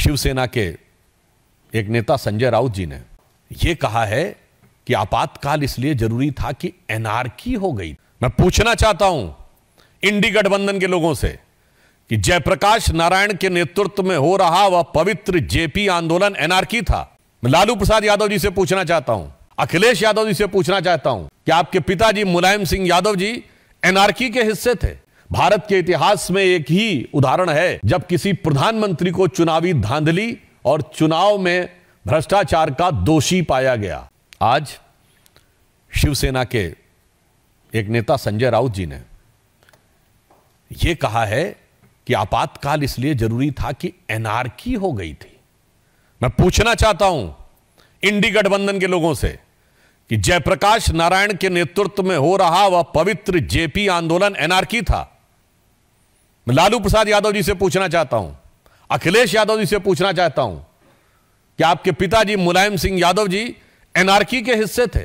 शिवसेना के एक नेता संजय राउत जी ने यह कहा है कि आपातकाल इसलिए जरूरी था कि एनार्की हो गई। मैं पूछना चाहता हूं इंडी गठबंधन के लोगों से कि जयप्रकाश नारायण के नेतृत्व में हो रहा वह पवित्र जेपी आंदोलन एनार्की था। मैं लालू प्रसाद यादव जी से पूछना चाहता हूं, अखिलेश यादव जी से पूछना चाहता हूं कि आपके पिताजी मुलायम सिंह यादव जी एनार्की के हिस्से थे। भारत के इतिहास में एक ही उदाहरण है जब किसी प्रधानमंत्री को चुनावी धांधली और चुनाव में भ्रष्टाचार का दोषी पाया गया। आज शिवसेना के एक नेता संजय राउत जी ने यह कहा है कि आपातकाल इसलिए जरूरी था कि एनार्की हो गई थी। मैं पूछना चाहता हूं इंडी गठबंधन के लोगों से कि जयप्रकाश नारायण के नेतृत्व में हो रहा वह पवित्र जेपी आंदोलन एनार्की था। मैं लालू प्रसाद यादव जी से पूछना चाहता हूं, अखिलेश यादव जी से पूछना चाहता हूं कि आपके पिताजी मुलायम सिंह यादव जी एनार्की के हिस्से थे।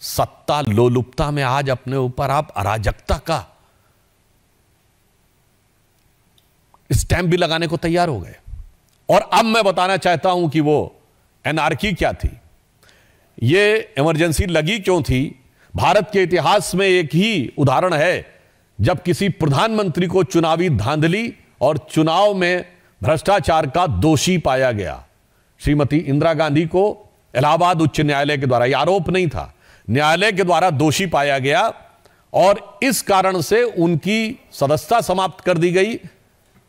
सत्ता लोलुपता में आज अपने ऊपर आप अराजकता का स्टैंप भी लगाने को तैयार हो गए। और अब मैं बताना चाहता हूं कि वो एनार्की क्या थी, ये इमरजेंसी लगी क्यों थी। भारत के इतिहास में एक ही उदाहरण है जब किसी प्रधानमंत्री को चुनावी धांधली और चुनाव में भ्रष्टाचार का दोषी पाया गया। श्रीमती इंदिरा गांधी को इलाहाबाद उच्च न्यायालय के द्वारा, यह आरोप नहीं था, न्यायालय के द्वारा दोषी पाया गया और इस कारण से उनकी सदस्यता समाप्त कर दी गई।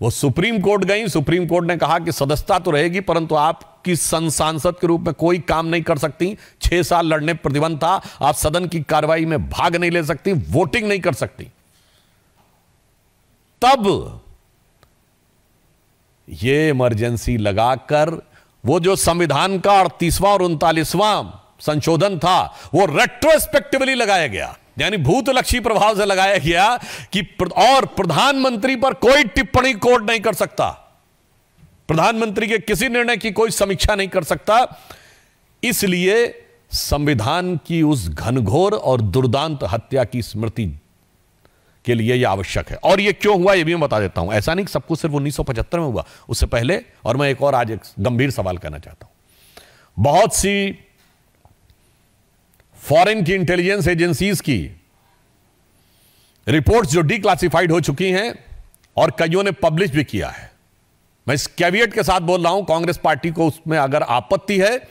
वो सुप्रीम कोर्ट गई, सुप्रीम कोर्ट ने कहा कि सदस्यता तो रहेगी परंतु आपकी सांसद के रूप में कोई काम नहीं कर सकती। 6 साल लड़ने पर प्रतिबंध था, आप सदन की कार्रवाई में भाग नहीं ले सकती, वोटिंग नहीं कर सकती। तब ये इमरजेंसी लगाकर वो जो संविधान का 38वां और 39वां संशोधन था वो रेट्रोस्पेक्टिवली लगाया गया, यानी भूतलक्षी प्रभाव से लगाया गया कि और प्रधानमंत्री पर कोई टिप्पणी कोर्ट नहीं कर सकता, प्रधानमंत्री के किसी निर्णय की कोई समीक्षा नहीं कर सकता। इसलिए संविधान की उस घनघोर और दुर्दांत हत्या की स्मृति के लिए यह आवश्यक है। और यह क्यों हुआ यह भी मैं बता देता हूं। ऐसा नहीं कि सब कुछ सिर्फ 1975 में हुआ, उससे पहले। और मैं एक और आज एक गंभीर सवाल करना चाहता हूं। बहुत सी फॉरेन की इंटेलिजेंस एजेंसीज की रिपोर्ट्स जो डिक्लासिफाइड हो चुकी हैं और कईयों ने पब्लिश भी किया है, मैं इस कैविएट के साथ बोल रहा हूं, कांग्रेस पार्टी को उसमें अगर आपत्ति है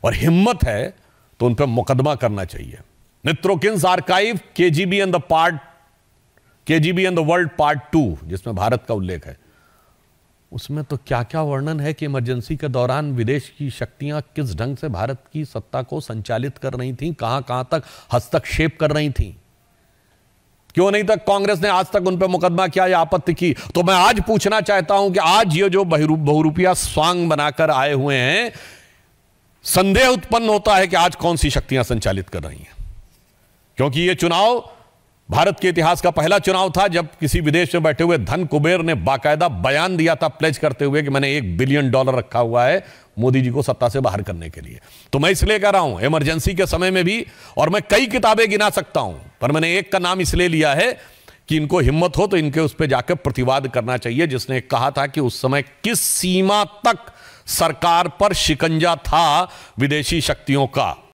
और हिम्मत है तो उन पर मुकदमा करना चाहिए। Mitrokhin's archive KGB and the world part 2 जिसमें भारत का उल्लेख है, उसमें तो क्या क्या वर्णन है कि इमरजेंसी के दौरान विदेश की शक्तियां किस ढंग से भारत की सत्ता को संचालित कर रही थीं, कहां कहां तक हस्तक्षेप कर रही थीं। क्यों नहीं तक कांग्रेस ने आज तक उन पर मुकदमा किया या आपत्ति की। तो मैं आज पूछना चाहता हूं कि आज ये जो बहुरूपिया स्वांग बनाकर आए हुए हैं, संदेह उत्पन्न होता है कि आज कौन सी शक्तियां संचालित कर रही हैं। क्योंकि यह चुनाव भारत के इतिहास का पहला चुनाव था जब किसी विदेश में बैठे हुए धन कुबेर ने बाकायदा बयान दिया था प्लेज करते हुए कि मैंने $1 बिलियन रखा हुआ है मोदी जी को सत्ता से बाहर करने के लिए। तो मैं इसलिए कह रहा हूं इमरजेंसी के समय में भी, और मैं कई किताबें गिना सकता हूं पर मैंने एक का नाम इसलिए लिया है कि इनको हिम्मत हो तो इनके उस पर जाकर प्रतिवाद करना चाहिए, जिसने कहा था कि उस समय किस सीमा तक सरकार पर शिकंजा था विदेशी शक्तियों का।